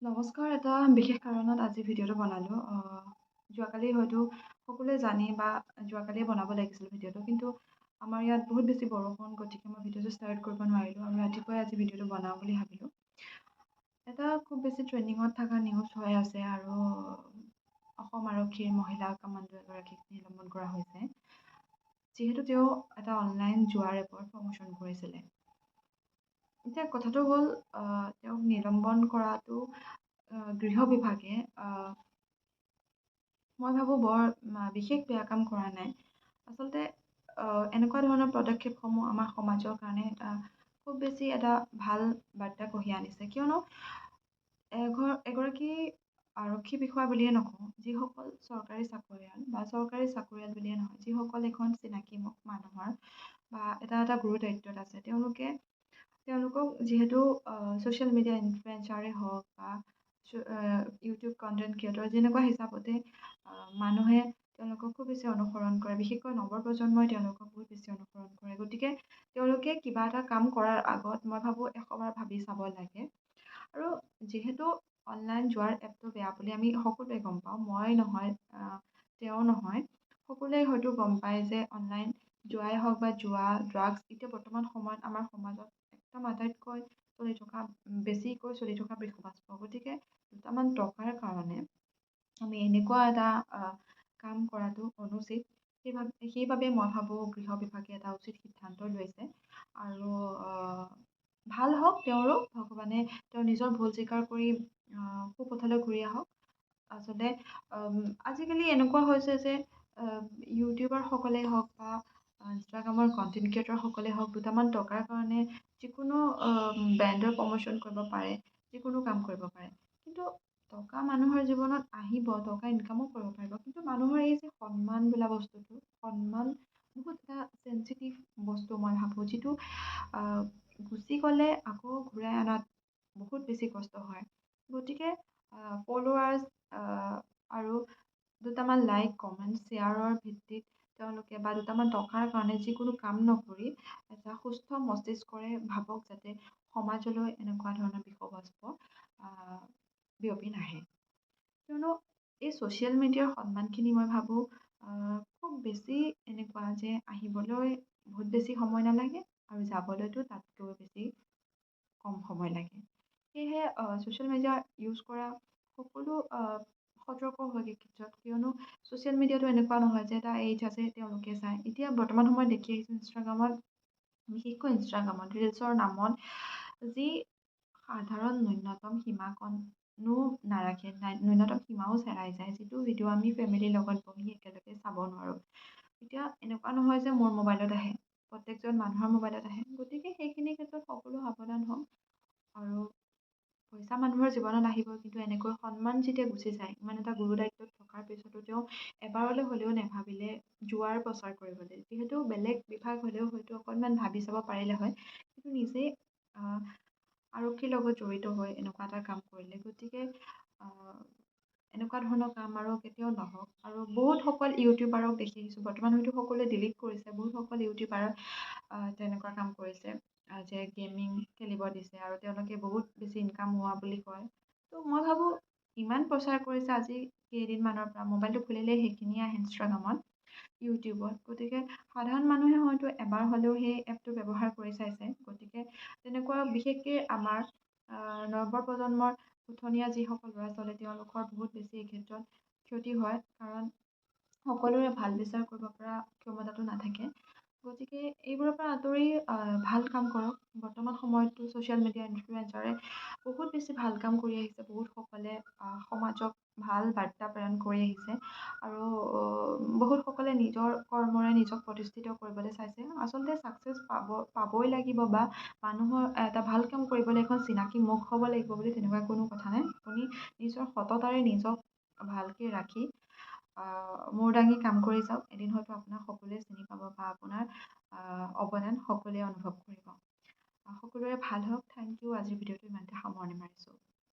নমস্কাৰ, এটা বিশেষ কাৰণত আজি ভিডিঅ'টো বনালোঁ। যোৱাকালি হয়তো সকলোৱে জানে বা যোৱাকালিয়ে বনাব লাগিছিল ভিডিঅ'টো, কিন্তু আমাৰ ইয়াত বহুত বেছি বৰষুণ, গতিকে মই ভিডিঅ'টো ষ্টাৰ্ট কৰিব নোৱাৰিলোঁ আৰু ৰাতিপুৱাই আজি ভিডিঅ'টো বনাওঁ বুলি ভাবিলোঁ। এটা খুব বেছি ট্ৰেণ্ডিঙত থকা নিউজ হৈ আছে আৰু অসম আৰক্ষীৰ মহিলা কামাণ্ডো এগৰাকীক নিলম্বন কৰা হৈছে, যিহেতু তেওঁ এটা অনলাইন জুৱাৰ এপৰ প্ৰমোচন কৰিছিলে। এতিয়া কথাটো হ'ল তেওঁক নিলম্বন কৰাটো গৃহ বিভাগে মই ভাবোঁ বৰ বিশেষ বেয়া কাম কৰা নাই। আচলতে এনেকুৱা ধৰণৰ পদক্ষেপসমূহ আমাৰ সমাজৰ কাৰণে খুব বেছি এটা ভাল বাৰ্তা কঢ়িয়াই আনিছে। কিয়নো এগৰাকী আৰক্ষী বিষয়া বুলিয়ে নকওঁ, যিসকল চৰকাৰী চাকৰিয়াল বা চৰকাৰী চাকৰিয়াল বুলিয়ে নহয়, যিসকল এখন চিনাকি মানুহৰ বা এটা গুৰু দায়িত্বত আছে, তেওঁলোকক যিহেতু ছ'চিয়েল মিডিয়া ইনফ্লুৱেঞ্চাৰে হওক বা ইউটিউব কণ্টেণ্ট ক্ৰিয়েটৰ যেনেকুৱা হিচাপতে মানুহে তেওঁলোকক খুব বেছি অনুসৰণ কৰে, বিশেষকৈ নৱপ্ৰজন্মই তেওঁলোকক বহুত বেছি অনুসৰণ কৰে। গতিকে তেওঁলোকে কিবা এটা কাম কৰাৰ আগত মই ভাবোঁ এশবাৰ ভাবি চাব লাগে। আৰু যিহেতু অনলাইন জুৱাৰ এপটো বেয়া বুলি আমি সকলোৱে গম পাওঁ, মই নহয়, তেওঁ নহয়, সকলোৱে হয়তো গম পায় যে অনলাইন জুৱাই হওক বা জুৱা, ড্ৰাগছ এতিয়া বৰ্তমান সময়ত আমাৰ সমাজত একদম আটাইতকৈ বেছিকৈ চলি থকা বিষয়বস্তু। গতিকে দুটামান টকাৰ কাৰণে আমি এনেকুৱা এটা কাম কৰাটো অনুচিত। সেইবাবে মই ভাবোঁ গৃহ বিভাগে এটা উচিত সিদ্ধান্ত লৈছে আৰু ভাল হওক তেওঁৰো, ভগৱানে তেওঁৰ নিজৰ ভুল স্বীকাৰ কৰি সুপথলৈ ঘূৰি আহক। আচলতে আজিকালি এনেকুৱা হৈছে যে ইউটিউবাৰসকলেই হওক বা ইনষ্টাগ্ৰামৰ কণ্টেণ্ট ক্ৰিয়েটৰসকলেই হওক, দুটামান টকাৰ কাৰণে যিকোনো ব্ৰেণ্ডৰ প্ৰমোচন কৰিব পাৰে, যিকোনো কাম কৰিব পাৰে। কিন্তু টকা মানুহৰ জীৱনত আহিব, টকা ইনকামো কৰিব পাৰিব, কিন্তু মানুহৰ এই যে সন্মান বোলা বস্তুটো, সন্মান বহুত এটা চেঞ্চিটিভ বস্তু মই ভাবোঁ, যিটো গুচি গ'লে আকৌ ঘূৰাই অনাত বহুত বেছি কষ্ট হয়। গতিকে ফলোৱাৰ্ছ আৰু দুটামান লাইক, কমেণ্ট, শ্বেয়াৰৰ ভিত্তিত তেওঁলোকে বা দুটামান টকাৰ কাৰণে যিকোনো কাম নকৰি এটা সুস্থ মস্তিষ্কৰে ভাবক, যাতে সমাজলৈ এনেকুৱা ধৰণৰ বিষয়বস্তু বিয়পি নাহে। কিয়নো এই ছ'চিয়েল মিডিয়াৰ সন্মানখিনি মই ভাবোঁ খুব বেছি এনেকুৱা যে আহিবলৈ বহুত বেছি সময় নালাগে আৰু যাবলৈতো তাতকৈ বেছি কম সময় লাগে। সেয়েহে ছ'চিয়েল মিডিয়া ইউজ কৰা সকলো সতৰ্ক হয় এই ক্ষেত্ৰত, কিয়নো ছ'চিয়েল মিডিয়াটো এনেকুৱা নহয় যে এটা এইজ আছে তেওঁলোকে চায়। এতিয়া বৰ্তমান সময়ত দেখি আহিছোঁ বিশেষকৈ ইনষ্টাগ্ৰামত ৰিলছৰ নামত যি সাধাৰণ ন্যূনতম সীমাকণো নাৰাখে, ন্যূনতম সীমাও চেৰাই যায়, যিটো ভিডিঅ' আমি ফেমিলিৰ লগত বহি একেলগে চাব নোৱাৰোঁ। এতিয়া এনেকুৱা নহয় যে মোৰ মোবাইলত আহে, প্ৰত্যেকজন মানুহৰ মোবাইলত আহে। গতিকে সেইখিনি ক্ষেত্ৰত সকলো সাৱধান হওক আৰু পইচা মানুহৰ জীৱনত আহিব, কিন্তু এনেকৈ সন্মান যেতিয়া গুচি যায়, ইমান এটা গুৰু দায়িত্বত থকাৰ পিছতো তেওঁ এবাৰলৈ হ'লেও নাভাবিলে জুৱাৰ প্ৰচাৰ কৰিবলৈ। যিহেতু বেলেগ বিভাগ হ'লেও হয়তো অকণমান ভাবি চাব পাৰিলে হয়, কিন্তু নিজেই আৰক্ষীৰ লগত জড়িত হৈ এনেকুৱা এটা কাম কৰিলে। গতিকে এনেকুৱা ধৰণৰ কাম আৰু কেতিয়াও নহওক। আৰু বহুতসকল ইউটিউবাৰক দেখি আহিছোঁ, বৰ্তমান হয়তো সকলোৱে ডিলিট কৰিছে, বহুতসকল ইউটিউবাৰ তেনেকুৱা কাম কৰিছে যে গেমিং খেলিব দিছে আৰু তেওঁলোকে বহুত বেছি ইনকাম হোৱা বুলি কয়। ত' মই ভাবোঁ ইমান প্ৰচাৰ কৰিছে, আজি কেইদিনমানৰ পৰা মোবাইলটো খুলিলেই সেইখিনিয়ে আহে ইনষ্টাগ্ৰামত, ইউটিউবত। গতিকে সাধাৰণ মানুহে হয়তো এবাৰ হ'লেও সেই এপটো ব্যৱহাৰ কৰি চাইছে। গতিকে তেনেকুৱা বিশেষকৈ আমাৰ নৱপ্ৰজন্মৰ উঠনীয়া যিসকল ল'ৰা ছোৱালী, তেওঁলোকৰ বহুত বেছি এই ক্ষেত্ৰত ক্ষতি হয়, কাৰণ সকলোৰে ভাল বিচাৰ কৰিব পৰা ক্ষমতাটো নাথাকে। গতিকে এইবোৰৰ পৰা আঁতৰি ভাল কাম কৰক। বৰ্তমান সময়ততো ছ'চিয়েল মিডিয়া ইনফ্লুৱেঞ্চাৰে বহুত বেছি ভাল কাম কৰি আহিছে, বহুতসকলে সমাজক ভাল বাৰ্তা প্ৰেৰণ কৰি আহিছে আৰু বহুতসকলে নিজৰ কৰ্মৰে নিজক প্ৰতিষ্ঠিত কৰিবলৈ চাইছে। আচলতে ছাকচেছ পাবই লাগিব বা মানুহৰ এটা ভাল কাম কৰিবলৈ এখন চিনাকি মুখ হ'ব লাগিব বুলি তেনেকুৱা কোনো কথা নাই। আপুনি নিজৰ সততাৰে নিজক ভালকৈ ৰাখি মূৰ দাঙি কাম কৰি যাওক, এদিন হয়তো আপোনাক সকলোৱে চিনি পাব বা আপোনাৰ অৱদান সকলোৱে অনুভৱ কৰিব। সকলোৰে ভাল হওক। Thank you. আজিৰ ভিডিঅ'টো ইমানতে সামৰণি মাৰিছোঁ।